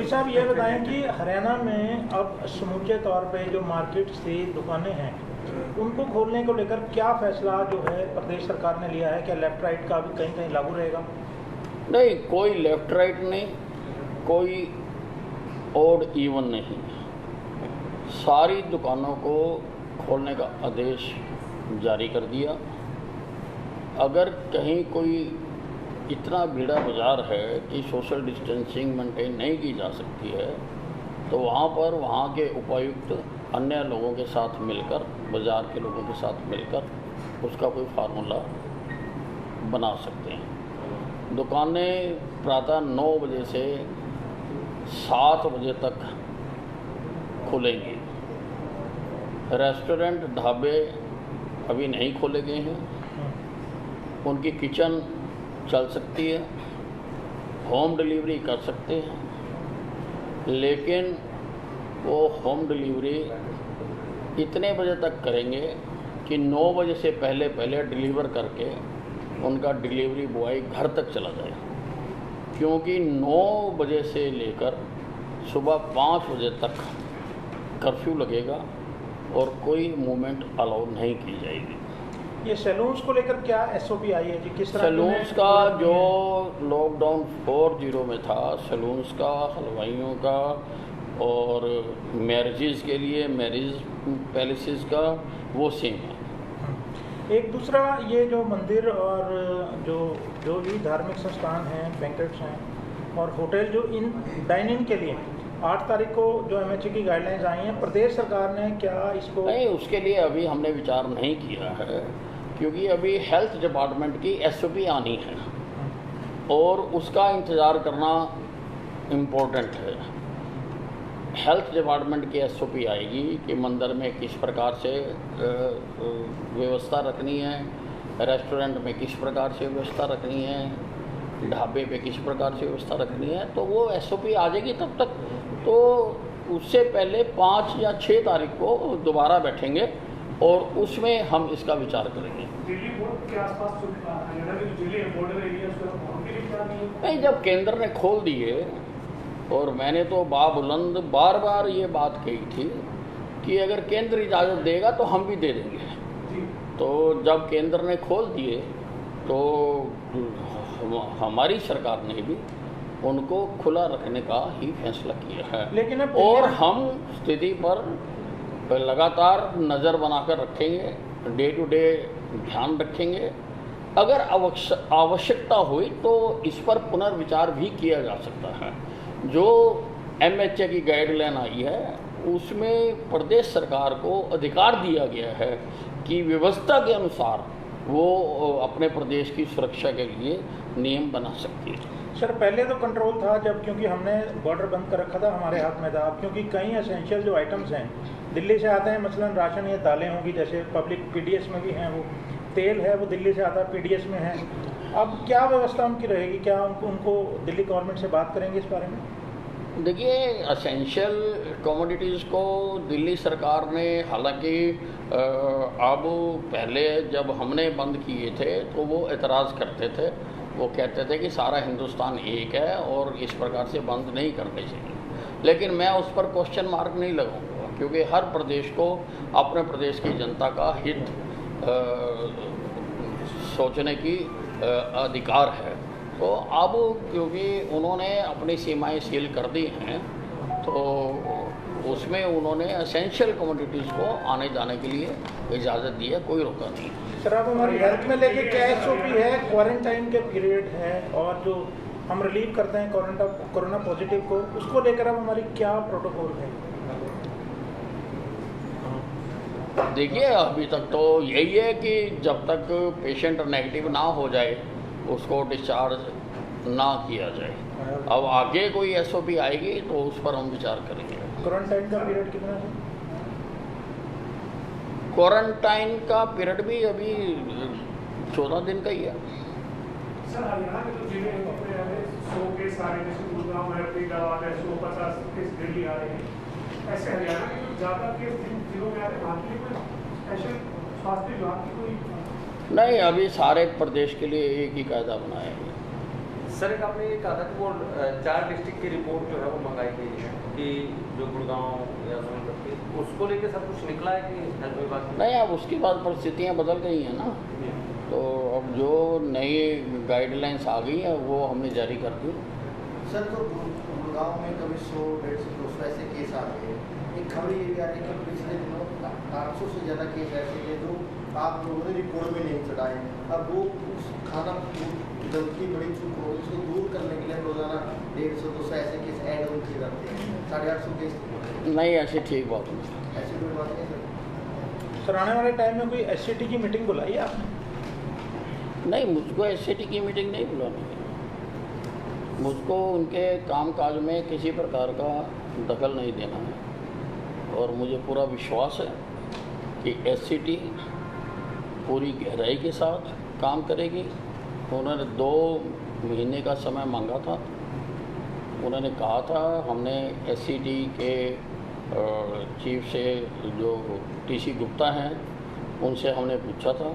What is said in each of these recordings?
Police साहब ये बताएं कि हरियाणा में अब समूचे तौर पे जो मार्केट से दुकानें हैं उनको खोलने को लेकर क्या फैसला जो है प्रदेश सरकार ने लिया है? क्या लेफ्ट राइट का भी कहीं कहीं लागू रहेगा? नहीं, कोई लेफ्ट राइट नहीं, कोई ओड इवन नहीं। सारी दुकानों को खोलने का आदेश जारी कर दिया। अगर कहीं कोई इतना भीड़ा बाजार है कि सोशल डिस्टेंसिंग मेंटेन नहीं की जा सकती है तो वहाँ पर वहाँ के उपायुक्त अन्य लोगों के साथ मिलकर, बाज़ार के लोगों के साथ मिलकर उसका कोई फार्मूला बना सकते हैं। दुकानें प्रातः 9 बजे से 7 बजे तक खुलेंगी। रेस्टोरेंट, ढाबे अभी नहीं खोले गए हैं, उनकी किचन चल सकती है, होम डिलीवरी कर सकते हैं, लेकिन वो होम डिलीवरी इतने बजे तक करेंगे कि 9 बजे से पहले पहले डिलीवर करके उनका डिलीवरी बॉय घर तक चला जाए, क्योंकि 9 बजे से लेकर सुबह 5 बजे तक कर्फ्यू लगेगा और कोई मूवमेंट अलाउ नहीं की जाएगी। ये सैलून्स को लेकर क्या एसओपी आई है जी? किस तरह सैलून्स का जो लॉकडाउन 4.0 में था, सैलून्स का, हलवाइयों का और मैरिजेस के लिए मैरिज पैलेसेस का, वो सेम है। एक दूसरा ये जो मंदिर और जो भी धार्मिक संस्थान हैं, बैंकेट्स हैं और होटल जो इन डाइनिंग के लिए 8 तारीख को जो एमएचए की गाइडलाइंस आई हैं, प्रदेश सरकार ने क्या इसको? नहीं, उसके लिए अभी हमने विचार नहीं किया है, क्योंकि अभी हेल्थ डिपार्टमेंट की एसओपी आनी है और उसका इंतज़ार करना इम्पोर्टेंट है। हेल्थ डिपार्टमेंट की एसओपी आएगी कि मंदिर में किस प्रकार से व्यवस्था रखनी है, रेस्टोरेंट में किस प्रकार से व्यवस्था रखनी है, ढाबे पे किस प्रकार से व्यवस्था रखनी है, तो वो एसओपी आ जाएगी तब तक। तो उससे पहले 5 या 6 तारीख को दोबारा बैठेंगे और उसमें हम इसका विचार करेंगे। दिल्ली बोर्ड के आसपास दिल्ली बॉर्डर एरिया नहीं, जब केंद्र ने खोल दिए, और मैंने तो बाबुलंद बार बार ये बात कही थी कि अगर केंद्र इजाज़त देगा तो हम भी दे देंगे। तो जब केंद्र ने खोल दिए तो हमारी सरकार ने भी उनको खुला रखने का ही फैसला किया है। लेकिन और हम स्थिति पर लगातार नज़र बनाकर रखेंगे, डे टू डे ध्यान रखेंगे। अगर आवश्यकता हुई तो इस पर पुनर्विचार भी किया जा सकता है। जो एमएचए की गाइडलाइन आई है उसमें प्रदेश सरकार को अधिकार दिया गया है कि व्यवस्था के अनुसार वो अपने प्रदेश की सुरक्षा के लिए नियम बना सकती है। सर, पहले तो कंट्रोल था जब, क्योंकि हमने बॉर्डर बंद कर रखा था, हमारे हाथ में था। अब क्योंकि कई एसेंशियल जो आइटम्स हैं दिल्ली से आते हैं, मसलन राशन या दालें होंगी, जैसे पब्लिक पीडीएस में भी हैं, वो तेल है वो दिल्ली से आता है, पीडीएस में है। अब क्या व्यवस्था उनकी रहेगी? क्या उनको दिल्ली गवर्नमेंट से बात करेंगे इस बारे में? देखिए, असेंशियल कमोडिटीज़ को दिल्ली सरकार ने, हालांकि अब पहले जब हमने बंद किए थे तो वो एतराज़ करते थे, वो कहते थे कि सारा हिंदुस्तान एक है और इस प्रकार से बंद नहीं करने चाहिए। लेकिन मैं उस पर क्वेश्चन मार्क नहीं लगाऊंगा, क्योंकि हर प्रदेश को अपने प्रदेश की जनता का हित सोचने की अधिकार है। तो अब क्योंकि उन्होंने अपनी सीमाएं सील कर दी हैं तो उसमें उन्होंने एसेंशियल कमोडिटीज़ को आने जाने के लिए इजाज़त दी है, कोई रोका नहीं। सर, अब हमारी हेल्थ में लेके क्या एसओपी है? क्वारंटाइन के पीरियड है और जो हम रिलीव करते हैं कोरोना पॉजिटिव को, उसको लेकर अब हमारी क्या प्रोटोकॉल है? देखिए, अभी तक तो यही है कि जब तक पेशेंट नेगेटिव ना हो जाए उसको डिस्चार्ज ना किया जाए। अब आगे कोई एसओपी आएगी तो उस पर हम विचार करेंगे। क्वारंटाइन का पीरियड कितना है? क्वारंटाइन का पीरियड भी अभी 14 दिन का ही है। सर, हरियाणा के जो जिले हैं अपने 100 केस आ रहे हैं, जैसे गुड़गांव है, फरीदाबाद है, 150 केस दिल्ली आ रहे हैं। ऐसे हरियाणा के जो ज़्यादा केस जिन जिलों में आ रहे हैं, वहाँ के लिए कोई स्पेशल स्वास्थ्य विभाग की कोई? नहीं, अभी सारे प्रदेश के लिए एक ही कायदा बनाया है। सर एक आपने ये कहा था कि वो 4 डिस्ट्रिक्ट की रिपोर्ट जो है वो मंगाई गई है कि जो गुड़गांव या सोनभद्र की, उसको लेके सब कुछ निकला है कि हेल्थ विभाग की? नहीं, अब उसके बाद परिस्थितियाँ बदल गई हैं ना, तो अब जो नई गाइडलाइंस आ गई हैं वो हमने जारी कर दी। सर तो गुड़गांव में कभी 100, 150, 200 ऐसे केस आ रहे हैं। एक खबर ये भी आ रही है कि पिछले दिनों 800 से ज़्यादा केस ऐसे थे जो आप लोगों ने रिपोर्ट में नहीं चढ़ाए। अब वो उस खाना गलती बड़ी चूक हो उसको दूर करने के लिए रोज़ाना 150, 200 ऐसे केस ऐड ऑन किए जाते हैं। 850 केस नहीं, ऐसी ठीक बात नहीं। ऐसी कोई बात नहीं सर। सर आने वाले टाइम में कोई SCT की मीटिंग बुलाई है आपने? नहीं, मुझको SCT की मीटिंग नहीं बुलानी है। मुझको उनके कामकाज में किसी प्रकार का दखल नहीं देना है, और मुझे पूरा विश्वास है कि SCT पूरी गहराई के साथ काम करेगी। उन्होंने 2 महीने का समय मांगा था। उन्होंने कहा था, हमने SCT के चीफ से जो TC गुप्ता हैं उनसे हमने पूछा था,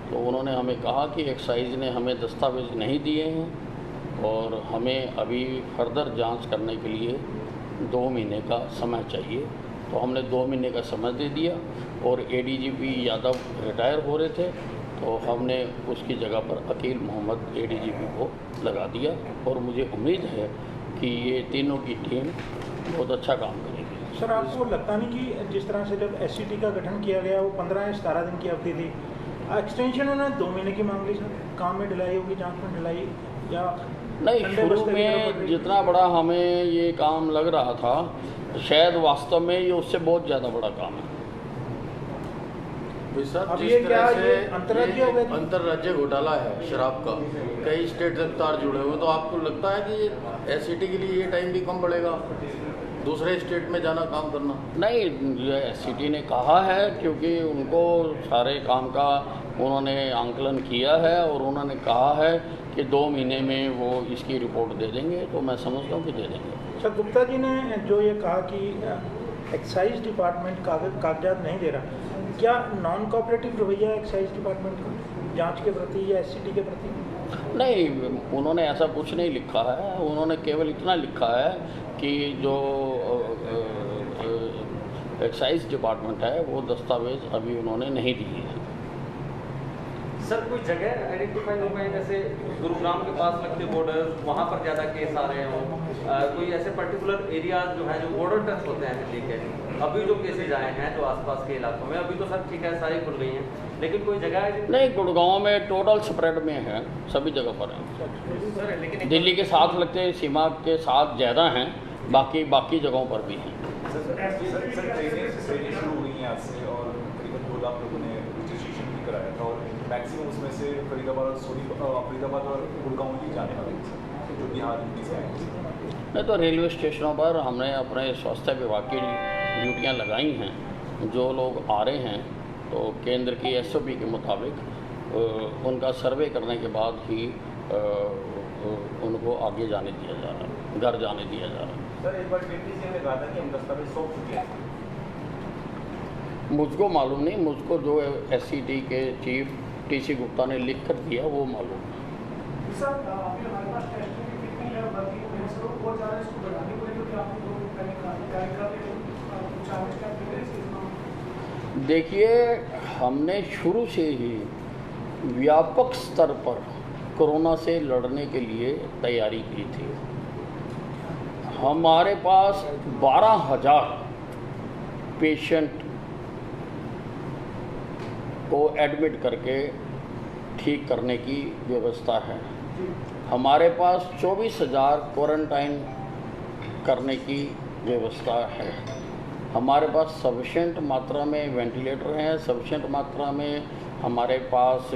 तो उन्होंने हमें कहा कि एक्साइज ने हमें दस्तावेज नहीं दिए हैं और हमें अभी फर्दर जांच करने के लिए 2 महीने का समय चाहिए। तो हमने 2 महीने का समय दे दिया, और ADGP यादव रिटायर हो रहे थे तो हमने उसकी जगह पर अकील मोहम्मद ADGP को लगा दिया, और मुझे उम्मीद है कि ये तीनों की टीम बहुत अच्छा काम करेगी। सर आपको लगता नहीं कि जिस तरह से जब SCT का गठन किया गया वो 15 या 17 दिन की अवधि थी, एक्सटेंशन उन्होंने 2 महीने की मांग ली सर, काम में ढिलाई होगी, जांच में ढिलाई, या नहीं, शुरू में जितना बड़ा हमें ये काम लग रहा था, शायद वास्तव में ये उससे बहुत ज़्यादा बड़ा काम है। सर अब जिस ये तरह क्या से ये अंतर्राज्यीय हो गया जी? अंतर्राज्यीय घोटाला है शराब का, कई स्टेट तक तार जुड़े हुए, तो आपको लगता है कि SCT के लिए ये टाइम भी कम पड़ेगा दूसरे स्टेट में जाना काम करना? नहीं, SCT ने कहा है, क्योंकि उनको सारे काम का उन्होंने आंकलन किया है और उन्होंने कहा है कि 2 महीने में वो इसकी रिपोर्ट दे देंगे, तो मैं समझता हूँ कि दे देंगे। सर गुप्ता जी ने जो ये कहा कि एक्साइज डिपार्टमेंट कागजात नहीं दे रहा, क्या नॉन कोऑपरेटिव रवैया एक्साइज डिपार्टमेंट का जांच के प्रति या SCT के प्रति? नहीं, उन्होंने ऐसा कुछ नहीं लिखा है। उन्होंने केवल इतना लिखा है कि जो एक्साइज डिपार्टमेंट है वो दस्तावेज अभी उन्होंने नहीं दिए हैं। सर कोई जगह आइडेंटिफाई हो गए, जैसे गुरुग्राम के पास लगते बॉर्डर, वहाँ पर ज़्यादा केस आ रहे हों, कोई ऐसे पर्टिकुलर एरियाज जो है जो बॉर्डर टच होते हैं, ठीक है, अभी जो केसेज आए हैं जो आसपास के इलाकों में, अभी तो सर ठीक है सारी खुल गई हैं, लेकिन कोई जगह है? नहीं, गुड़गांव में टोटल स्प्रेड में है, सभी जगह पर है। सर लेकिन दिल्ली के साथ लगते सीमा के साथ ज़्यादा हैं, बाकी जगहों पर भी हैं। ट्रेनिंग शुरू हुई है आज से, और करीबन 2 लाख लोगों ने रजिस्ट्रेशन भी कराया था, और मैक्सिमम उसमें से फरीदाबाद और गुड़गांव ही जाने वाले हैं जो बिहार से आए हैं। नहीं, तो रेलवे स्टेशनों पर हमने अपने स्वास्थ्य विभाग की ड्यूटियाँ लगाई हैं। जो लोग आ रहे हैं तो केंद्र की SOP के मुताबिक उनका सर्वे करने के बाद ही उनको आगे जाने दिया जा रहा है, घर जाने दिया जा रहा है। सर एक बार DTC ने कहा था कि हम दस्तावेज सौंप चुके हैं। मुझको मालूम नहीं, मुझको जो SCT के चीफ TC गुप्ता ने लिख कर दिया वो मालूम है। सर अभी हमारे पास टेस्टिंग की कितनी है भर्ती हुई है सर, वो ज़्यादा इसको बढ़ाने को लेकर कि आप लोग पहले तैयारी कर रहे हैं, चार्ज क्या दे रहे हैं? देखिए, हमने शुरू से ही व्यापक स्तर पर कोरोना से लड़ने के लिए तैयारी की थी। हमारे पास 12,000 पेशेंट को एडमिट करके ठीक करने की व्यवस्था है। हमारे पास 24,000 क्वारंटाइन करने की व्यवस्था है। हमारे पास सफिशेंट मात्रा में वेंटिलेटर हैं, सफिशेंट मात्रा में हमारे पास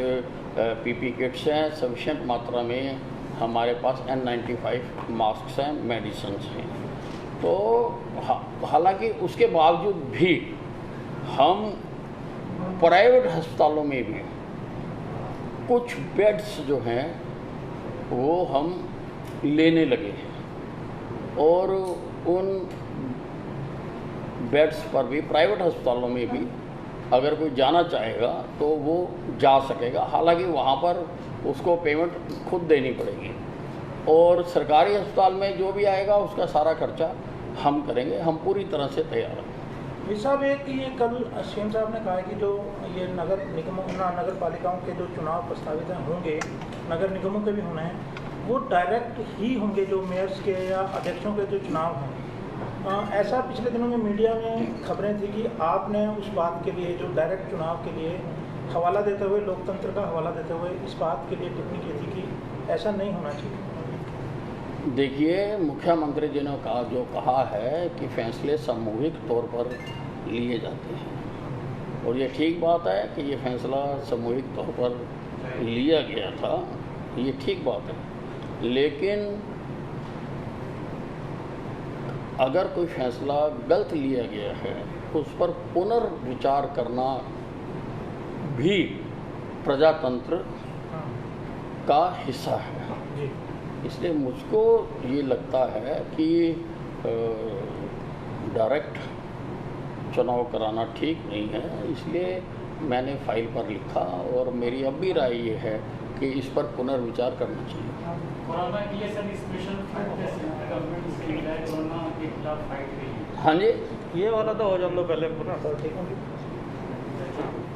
PP किट्स हैं, सफिशेंट मात्रा में हमारे पास N95 मास्क हैं, मेडिसिन्स हैं। तो हालांकि उसके बावजूद भी हम प्राइवेट अस्पतालों में भी कुछ बेड्स जो हैं वो हम लेने लगे हैं, और उन बेड्स पर भी प्राइवेट अस्पतालों में भी अगर कोई जाना चाहेगा तो वो जा सकेगा। हालांकि वहाँ पर उसको पेमेंट खुद देनी पड़ेगी। और सरकारी अस्पताल में जो भी आएगा उसका सारा खर्चा हम करेंगे। हम पूरी तरह से तैयार हैं। साहब एक ये कल सीएम साहब ने कहा है कि जो ये नगर निगमों नगर पालिकाओं के जो चुनाव प्रस्तावित हैं होंगे, नगर निगमों के भी होने हैं, वो डायरेक्ट ही होंगे जो मेयर्स के या अध्यक्षों के जो चुनाव हैं। ऐसा पिछले दिनों में मीडिया में खबरें थी कि आपने उस बात के लिए जो डायरेक्ट चुनाव के लिए हवाला देते हुए, लोकतंत्र का हवाला देते हुए इस बात के लिए टिप्पणी की थी कि ऐसा नहीं होना चाहिए। देखिए, मुख्यमंत्री जी ने जो कहा है कि फैसले सामूहिक तौर पर लिए जाते हैं, और ये ठीक बात है कि ये फैसला सामूहिक तौर पर लिया गया था, ये ठीक बात है। लेकिन अगर कोई फैसला गलत लिया गया है उस पर पुनर्विचार करना भी प्रजातंत्र का हिस्सा है। इसलिए मुझको ये लगता है कि डायरेक्ट चुनाव कराना ठीक नहीं है। इसलिए मैंने फाइल पर लिखा और मेरी अब भी राय ये है कि इस पर पुनर्विचार करना चाहिए। कोरोना के लिए सर स्पेशल गवर्नमेंट स्कीम है, कोरोना के खिलाफ फाइट रही। हाँ जी, ये वाला तो हो जाए हम लोग पहले पूरा।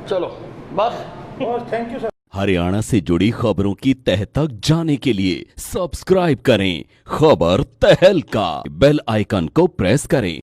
चलो बस, और थैंक यू सर। हरियाणा से जुड़ी खबरों की तह तक जाने के लिए सब्सक्राइब करें खबर तहलका, बेल आइकन को प्रेस करें।